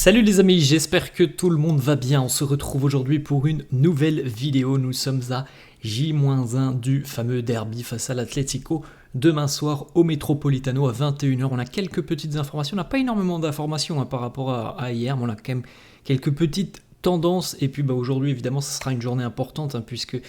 Salut les amis, j'espère que tout le monde va bien. On se retrouve aujourd'hui pour une nouvelle vidéo. Nous sommes à J-1 du fameux derby face à l'Atlético. Demain soir au Metropolitano à 21h. On a quelques petites informations. On n'a pas énormément d'informations par rapport à hier, mais on a quand même quelques petites tendances. Et puis aujourd'hui, évidemment, ce sera une journée importante puisque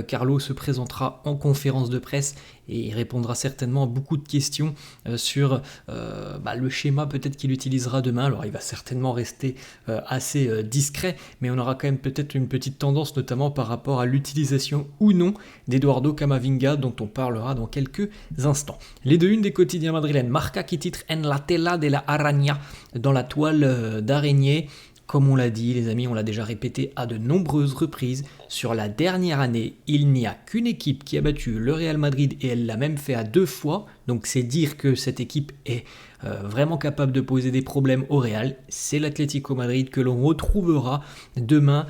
Carlo se présentera en conférence de presse et il répondra certainement à beaucoup de questions sur le schéma peut-être qu'il utilisera demain. Alors il va certainement rester assez discret, mais on aura quand même peut-être une petite tendance, notamment par rapport à l'utilisation ou non d'Eduardo Camavinga, dont on parlera dans quelques instants. Les deux unes des quotidiens madrilènes. Marca qui titre En la tela de la araña, dans la toile d'araignée. Comme on l'a dit les amis, on l'a déjà répété à de nombreuses reprises, sur la dernière année, il n'y a qu'une équipe qui a battu le Real Madrid et elle l'a même fait à 2 fois. Donc c'est dire que cette équipe est vraiment capable de poser des problèmes au Real. C'est l'Atlético Madrid que l'on retrouvera demain,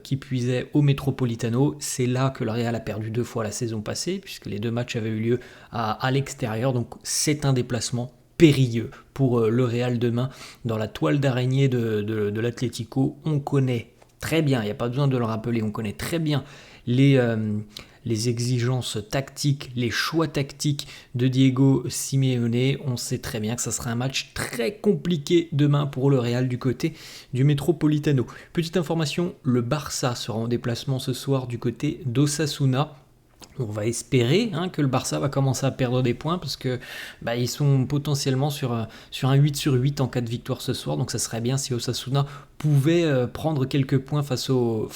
qui puisait au Metropolitano. C'est là que le Real a perdu 2 fois la saison passée, puisque les 2 matchs avaient eu lieu à l'extérieur. Donc c'est un déplacement périlleux pour le Real demain dans la toile d'araignée de l'Atlético. On connaît très bien, il n'y a pas besoin de le rappeler, on connaît très bien les exigences tactiques, les choix tactiques de Diego Simeone. On sait très bien que ça sera un match très compliqué demain pour le Real du côté du Metropolitano. Petite information, le Barça sera en déplacement ce soir du côté d'Osasuna. On va espérer que le Barça va commencer à perdre des points parce que ils sont potentiellement sur un 8/8 en cas de victoire ce soir. Donc ça serait bien si Osasuna pouvait prendre quelques points face au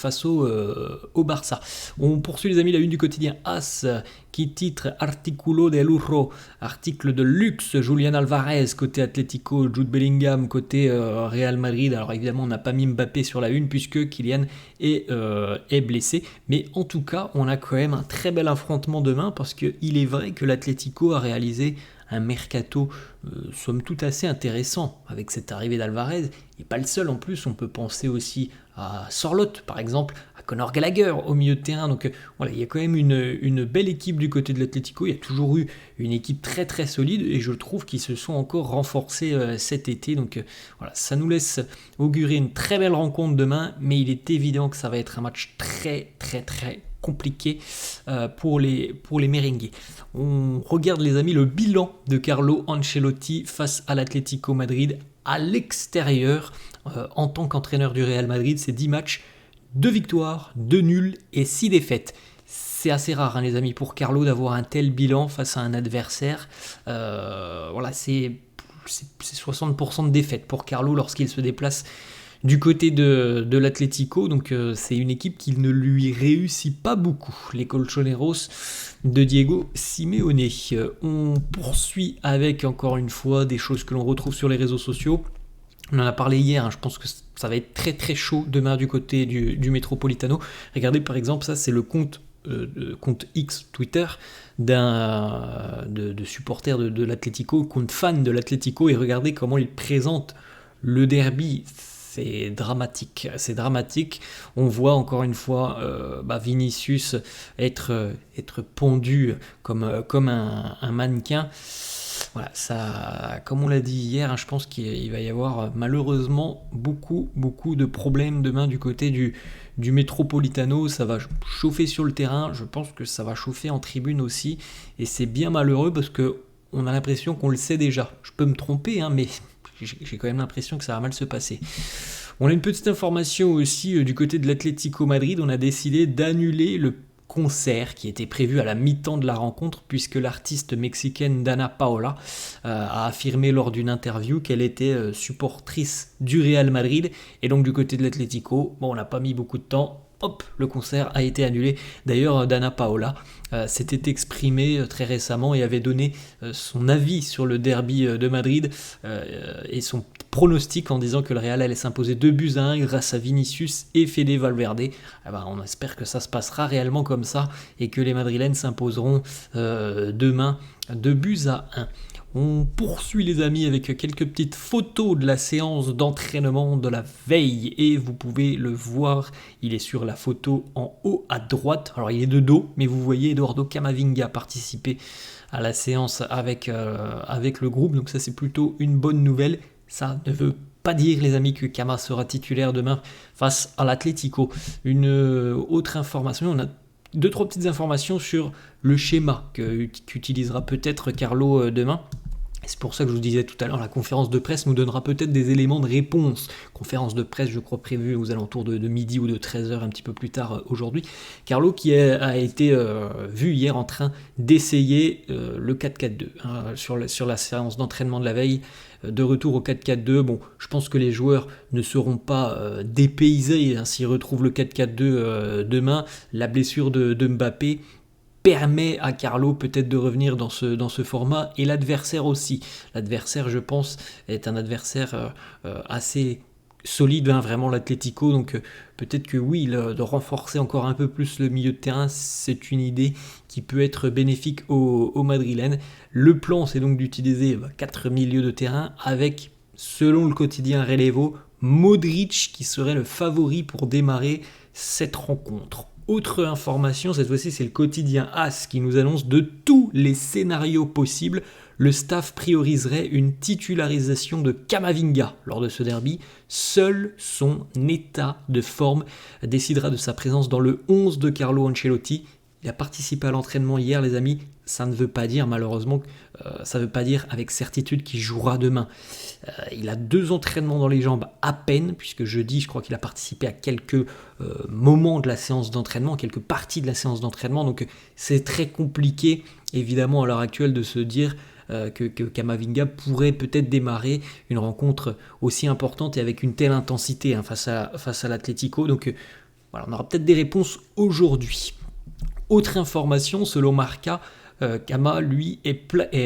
Barça. On poursuit les amis, la une du quotidien AS qui titre Artículo de lujo, article de luxe, Julián Alvarez côté Atlético, Jude Bellingham côté Real Madrid. Alors évidemment on n'a pas mis Mbappé sur la une puisque Kylian est blessé, mais en tout cas on a quand même un très bel affrontement demain parce qu'il est vrai que l'Atlético a réalisé un mercato somme toute assez intéressant avec cette arrivée d'Alvarez. Et pas le seul en plus, on peut penser aussi à Sorloth par exemple, à Conor Gallagher au milieu de terrain. Donc voilà, il y a quand même une belle équipe du côté de l'Atlético. Il y a toujours eu une équipe très très solide et je trouve qu'ils se sont encore renforcés cet été. Donc voilà, ça nous laisse augurer une très belle rencontre demain, mais il est évident que ça va être un match très très très compliqué pour les merengues. On regarde les amis le bilan de Carlo Ancelotti face à l'Atlético Madrid à l'extérieur en tant qu'entraîneur du Real Madrid. C'est 10 matchs, 2 victoires, 2 nuls et 6 défaites. C'est assez rare les amis pour Carlo d'avoir un tel bilan face à un adversaire. C'est 60% de défaites pour Carlo lorsqu'il se déplace du côté de l'Atlético. Donc c'est une équipe qui ne lui réussit pas beaucoup, les Colchoneros de Diego Simeone. On poursuit avec encore une fois des choses que l'on retrouve sur les réseaux sociaux. On en a parlé hier, je pense que ça va être très très chaud demain du côté du Metropolitano. Regardez par exemple, ça c'est le compte X Twitter de supporters de l'Atlético, compte fan de l'Atlético, et regardez comment il présente le derby. C'est dramatique. On voit encore une fois Vinicius être pendu comme un mannequin. Voilà, ça, comme on l'a dit hier, je pense qu'il va y avoir malheureusement beaucoup de problèmes demain du côté du Metropolitano. Ça va chauffer sur le terrain, je pense que ça va chauffer en tribune aussi, et c'est bien malheureux parce qu'on a l'impression qu'on le sait déjà. Je peux me tromper, mais j'ai quand même l'impression que ça va mal se passer. On a une petite information aussi du côté de l'Atlético Madrid. On a décidé d'annuler le concert qui était prévu à la mi-temps de la rencontre puisque l'artiste mexicaine Dana Paola a affirmé lors d'une interview qu'elle était supportrice du Real Madrid et donc du côté de l'Atlético. Bon, on n'a pas mis beaucoup de temps. Hop, le concert a été annulé. D'ailleurs, Dana Paola s'était exprimée très récemment et avait donné son avis sur le derby de Madrid et son pronostic en disant que le Real allait s'imposer 2-1 grâce à Vinicius et Fede Valverde. On espère que ça se passera réellement comme ça et que les Madrilènes s'imposeront demain 2-1. On poursuit les amis avec quelques petites photos de la séance d'entraînement de la veille et vous pouvez le voir, il est sur la photo en haut à droite. Alors il est de dos, mais vous voyez Eduardo Camavinga participer à la séance avec le groupe, donc ça c'est plutôt une bonne nouvelle. Ça ne veut pas dire, les amis, que Kama sera titulaire demain face à l'Atlético. Une autre information, on a 2-3 petites informations sur le schéma qu'utilisera peut-être Carlo demain. C'est pour ça que je vous disais tout à l'heure, la conférence de presse nous donnera peut-être des éléments de réponse. Conférence de presse, je crois, prévue aux alentours de midi ou de 13h, un petit peu plus tard aujourd'hui. Carlo qui a été vu hier en train d'essayer le 4-4-2 sur la séance d'entraînement de la veille. De retour au 4-4-2, bon, je pense que les joueurs ne seront pas dépaysés s'ils retrouvent le 4-4-2 demain. La blessure de Mbappé permet à Carlo peut-être de revenir dans ce format, et l'adversaire aussi. L'adversaire, je pense, est un adversaire assez solide, vraiment, l'Atlético, donc peut-être que oui, de renforcer encore un peu plus le milieu de terrain, c'est une idée qui peut être bénéfique aux Madrilènes. Le plan, c'est donc d'utiliser 4 milieux de terrain avec, selon le quotidien Relevo, Modric qui serait le favori pour démarrer cette rencontre. Autre information, cette fois-ci c'est le quotidien AS qui nous annonce de tous les scénarios possibles, le staff prioriserait une titularisation de Camavinga lors de ce derby. Seul son état de forme décidera de sa présence dans le 11 de Carlo Ancelotti. Il a participé à l'entraînement hier, les amis. Ça ne veut pas dire, malheureusement, ça ne veut pas dire avec certitude qu'il jouera demain. Il a 2 entraînements dans les jambes à peine, puisque jeudi, je crois qu'il a participé à quelques moments de la séance d'entraînement, quelques parties de la séance d'entraînement. Donc c'est très compliqué, évidemment, à l'heure actuelle, de se dire que Camavinga pourrait peut-être démarrer une rencontre aussi importante et avec une telle intensité face à l'Atlético. Donc voilà, on aura peut-être des réponses aujourd'hui. Autre information, selon Marca, Kama, lui, est prêt,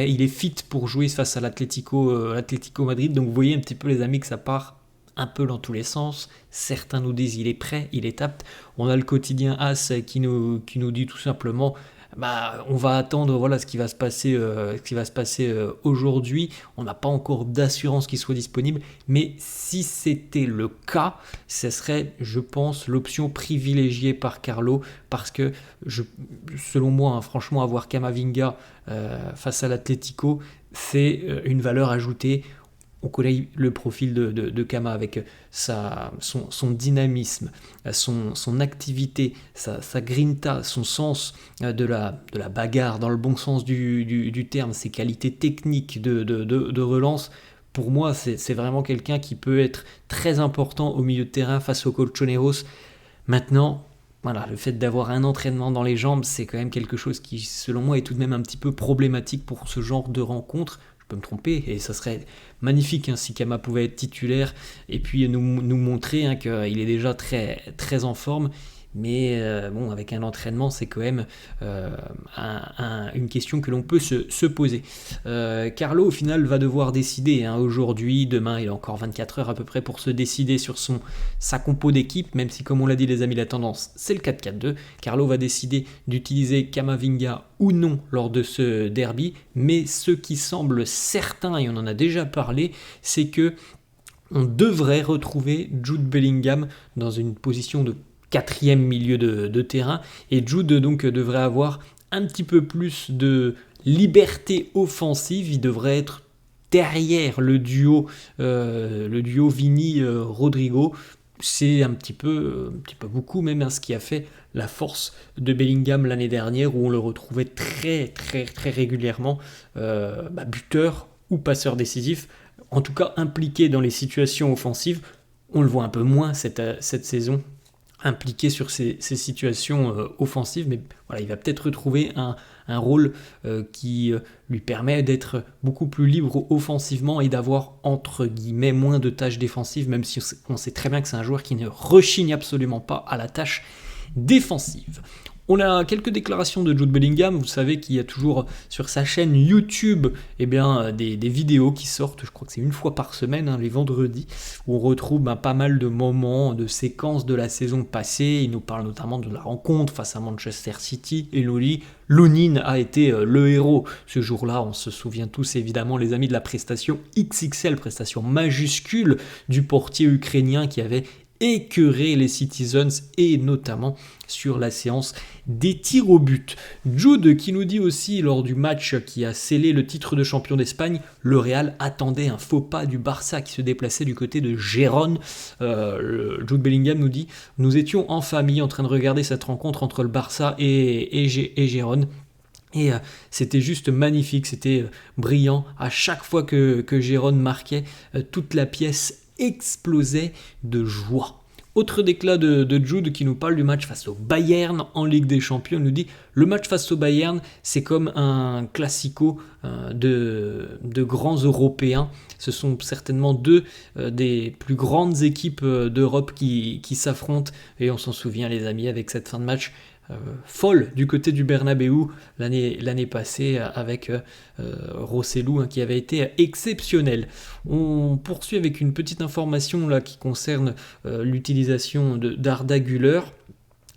il est fit pour jouer face à l'Atlético Madrid. Donc vous voyez un petit peu, les amis, que ça part un peu dans tous les sens. Certains nous disent il est prêt, il est apte. On a le quotidien AS qui nous dit tout simplement on va attendre ce qui va se passer aujourd'hui. On n'a pas encore d'assurance qu'il soit disponible, mais si c'était le cas, ce serait, je pense, l'option privilégiée par Carlo, parce que selon moi, franchement, avoir Camavinga face à l'Atlético, c'est une valeur ajoutée. On connaît le profil de Kama avec son dynamisme, son activité, sa grinta, son sens de la bagarre dans le bon sens du terme, ses qualités techniques de relance. Pour moi, c'est vraiment quelqu'un qui peut être très important au milieu de terrain face aux Colchoneros. Maintenant, voilà, le fait d'avoir un entraînement dans les jambes, c'est quand même quelque chose qui, selon moi, est tout de même un petit peu problématique pour ce genre de rencontre. Je peux me tromper, et ça serait magnifique si Kama pouvait être titulaire et puis nous montrer qu'il est déjà très, très en forme. Mais avec un entraînement, c'est quand même une question que l'on peut se poser. Carlo, au final, va devoir décider aujourd'hui, demain. Il a encore 24 heures à peu près pour se décider sur sa compo d'équipe, même si, comme on l'a dit, les amis, la tendance, c'est le 4-4-2. Carlo va décider d'utiliser Camavinga ou non lors de ce derby. Mais ce qui semble certain, et on en a déjà parlé, c'est que on devrait retrouver Jude Bellingham dans une position de 4e milieu de terrain, et Jude donc devrait avoir un petit peu plus de liberté offensive. Il devrait être derrière le duo Vini-Rodrigo. C'est un petit peu beaucoup même ce qui a fait la force de Bellingham l'année dernière, où on le retrouvait très très très régulièrement buteur ou passeur décisif, en tout cas impliqué dans les situations offensives. On le voit un peu moins cette saison, impliqué sur ces situations offensives, mais voilà, il va peut-être retrouver un rôle qui lui permet d'être beaucoup plus libre offensivement et d'avoir entre guillemets moins de tâches défensives, même si on sait très bien que c'est un joueur qui ne rechigne absolument pas à la tâche défensive. On a quelques déclarations de Jude Bellingham. Vous savez qu'il y a toujours sur sa chaîne YouTube des vidéos qui sortent, je crois que c'est une fois par semaine, les vendredis, où on retrouve pas mal de moments, de séquences de la saison passée. Il nous parle notamment de la rencontre face à Manchester City, et Lunin a été le héros ce jour-là. On se souvient tous évidemment, les amis, de la prestation XXL, prestation majuscule du portier ukrainien qui avait écœurer les Citizens et notamment sur la séance des tirs au but. Jude qui nous dit aussi lors du match qui a scellé le titre de champion d'Espagne, le Real attendait un faux pas du Barça qui se déplaçait du côté de Gérone. Jude Bellingham nous dit « Nous étions en famille en train de regarder cette rencontre entre le Barça et Gérone. Et c'était juste magnifique, c'était brillant. À chaque fois que Gérone marquait, toute la pièce explosait de joie. » Autre déclat de Jude qui nous parle du match face au Bayern en Ligue des Champions. Il nous dit « Le match face au Bayern, c'est comme un classico de grands Européens. Ce sont certainement deux des plus grandes équipes d'Europe qui s'affrontent. Et on s'en souvient les amis avec cette fin de match folle du côté du Bernabéu l'année passée avec Rossellou qui avait été exceptionnel. On poursuit avec une petite information là qui concerne l'utilisation d'Arda Güler.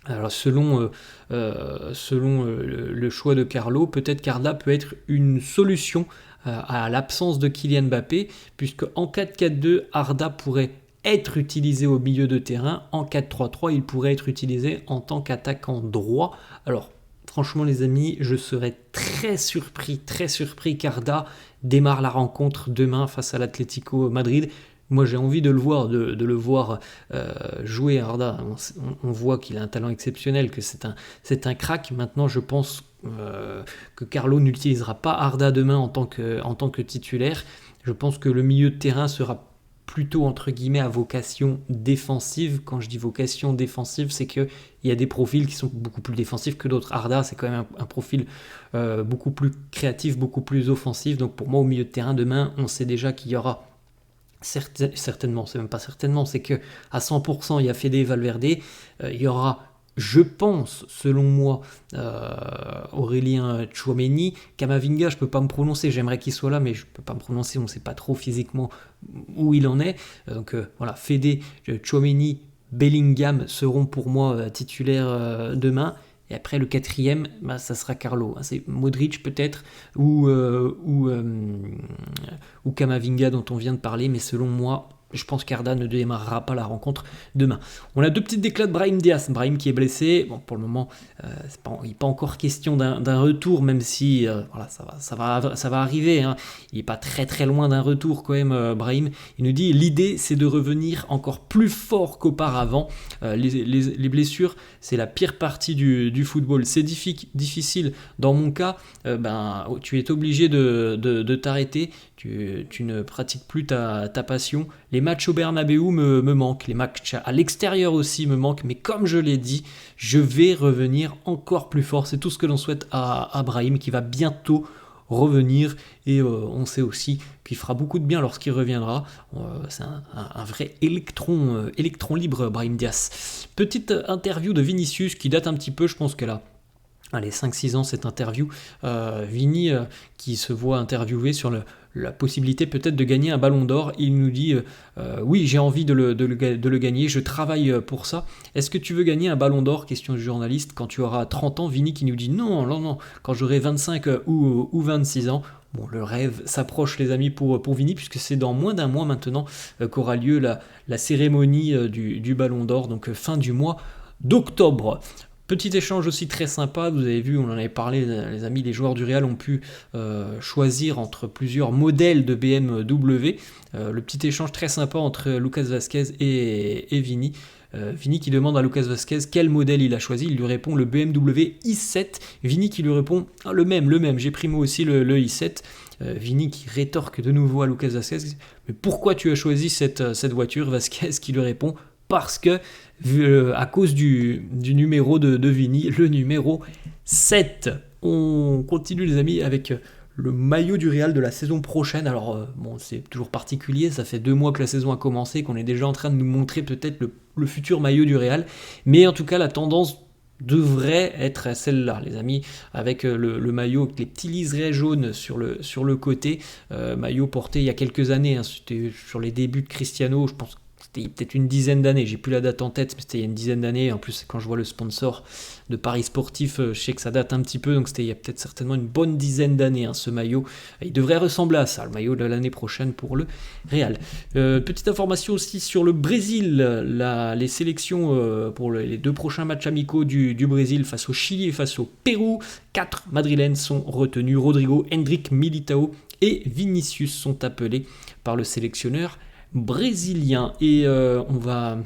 Alors selon le choix de Carlo, peut-être qu'Arda peut être une solution à l'absence de Kylian Mbappé, puisque en 4-4-2, Arda pourrait être utilisé au milieu de terrain. En 4-3-3, il pourrait être utilisé en tant qu'attaquant droit. Alors, franchement les amis, je serais très surpris qu'Arda démarre la rencontre demain face à l'Atlético Madrid. Moi j'ai envie de le voir, jouer Arda. On voit qu'il a un talent exceptionnel, que c'est un crack. Maintenant je pense que Carlo n'utilisera pas Arda demain en tant que titulaire. Je pense que le milieu de terrain sera plutôt entre guillemets à vocation défensive. Quand je dis vocation défensive, c'est qu'il y a des profils qui sont beaucoup plus défensifs que d'autres. Arda, c'est quand même un profil beaucoup plus créatif, beaucoup plus offensif. Donc pour moi, au milieu de terrain, demain, on sait déjà qu'il y aura certainement, c'est même pas certainement, c'est que à 100%, il y a Fede Valverde, il y aura, je pense, selon moi, Aurélien Tchouaméni. Camavinga, je ne peux pas me prononcer, j'aimerais qu'il soit là, mais je ne peux pas me prononcer, on ne sait pas trop physiquement où il en est. Donc voilà, Fede, Tchouaméni, Bellingham seront pour moi titulaires demain. Et après, le quatrième, ça sera Carlo. C'est Modric peut-être, ou Camavinga dont on vient de parler, mais selon moi, je pense qu'Arda ne démarrera pas la rencontre demain. On a deux petites déclats de Brahim Diaz. Brahim qui est blessé. Bon, pour le moment, il n'est pas encore question d'un retour, même si voilà, ça va arriver. Hein. Il n'est pas très loin d'un retour quand même, Brahim. Il nous dit l'idée, c'est de revenir encore plus fort qu'auparavant. Les blessures, c'est la pire partie du football. C'est difficile. Dans mon cas, tu es obligé de t'arrêter. Tu ne pratiques plus ta passion. Les matchs au Bernabéu me manquent, les matchs à l'extérieur aussi me manquent, mais comme je l'ai dit, je vais revenir encore plus fort. C'est tout ce que l'on souhaite à Brahim qui va bientôt revenir et on sait aussi qu'il fera beaucoup de bien lorsqu'il reviendra. C'est un vrai électron libre, Brahim Diaz. Petite interview de Vinicius qui date un petit peu, je pense qu'elle a 5-6 ans cette interview. Vini qui se voit interviewé sur la possibilité peut-être de gagner un ballon d'or. Il nous dit oui, j'ai envie de le gagner, je travaille pour ça. Est-ce que tu veux gagner un ballon d'or? Question du journaliste. Quand tu auras 30 ans, Vini qui nous dit non, quand j'aurai 25 ou 26 ans. Bon, le rêve s'approche les amis pour Vini, puisque c'est dans moins d'un mois maintenant qu'aura lieu la cérémonie du ballon d'or, donc fin du mois d'octobre. Petit échange aussi très sympa, vous avez vu, on en avait parlé, les amis, les joueurs du Real ont pu choisir entre plusieurs modèles de BMW. Le petit échange très sympa entre Lucas Vazquez et Vini. Vini qui demande à Lucas Vazquez quel modèle il a choisi, il lui répond le BMW i7. Vini qui lui répond le même, j'ai pris moi aussi le i7. Vini qui rétorque de nouveau à Lucas Vazquez, mais pourquoi tu as choisi cette voiture? Vazquez qui lui répond parce que à cause du numéro de Vini, le numéro 7. On continue les amis avec le maillot du Real de la saison prochaine. Alors c'est toujours particulier, ça fait 2 mois que la saison a commencé, qu'on est déjà en train de nous montrer peut-être le futur maillot du Real, mais en tout cas la tendance devrait être celle-là les amis, avec le maillot avec les petits liserés jaunes sur le côté, maillot porté il y a quelques années, hein, c'était sur les débuts de Cristiano, je pense c'était peut-être une dizaine d'années, j'ai plus la date en tête, mais c'était il y a une dizaine d'années. En plus, quand je vois le sponsor de Paris Sportif, je sais que ça date un petit peu, donc c'était il y a peut-être certainement une bonne dizaine d'années, ce maillot. Il devrait ressembler à ça, le maillot de l'année prochaine pour le Real. Petite information aussi sur le Brésil, les sélections pour les 2 prochains matchs amicaux du Brésil face au Chili et face au Pérou. 4 Madrilènes sont retenus, Rodrigo, Hendrick, Militao et Vinicius sont appelés par le sélectionneur brésilien. Et on va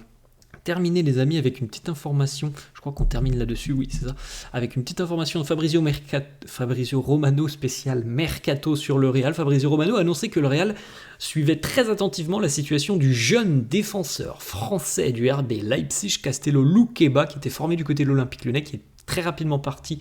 terminer les amis avec une petite information, je crois qu'on termine là-dessus, oui c'est ça, avec une petite information de Fabrizio Romano spécial Mercato sur le Real. Fabrizio Romano a annoncé que le Real suivait très attentivement la situation du jeune défenseur français du RB Leipzig, Castello Luqueba, qui était formé du côté de l'Olympique Lyonnais, qui est très rapidement parti,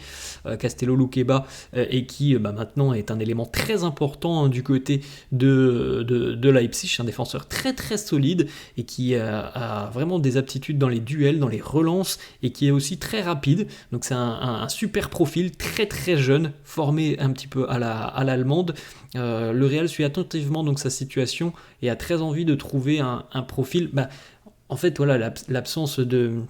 Castello Luqueba, et qui maintenant est un élément très important du côté de Leipzig, un défenseur très très solide et qui a vraiment des aptitudes dans les duels, dans les relances, et qui est aussi très rapide. Donc c'est un super profil, très très jeune, formé un petit peu à l'allemande. Le Real suit attentivement donc sa situation et a très envie de trouver un profil. En fait voilà, l'absence de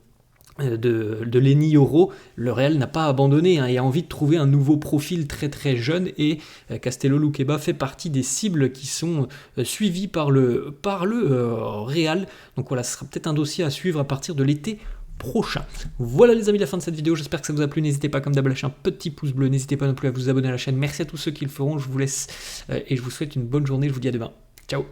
Lenny Yoro, le Real n'a pas abandonné et a envie de trouver un nouveau profil très très jeune, et Castello Luqueba fait partie des cibles qui sont suivies par le Real. Donc voilà, ce sera peut-être un dossier à suivre à partir de l'été prochain. Voilà les amis, la fin de cette vidéo, j'espère que ça vous a plu. N'hésitez pas comme d'hab à lâcher un petit pouce bleu, n'hésitez pas non plus à vous abonner à la chaîne. Merci à tous ceux qui le feront, je vous laisse et je vous souhaite une bonne journée, je vous dis à demain. Ciao.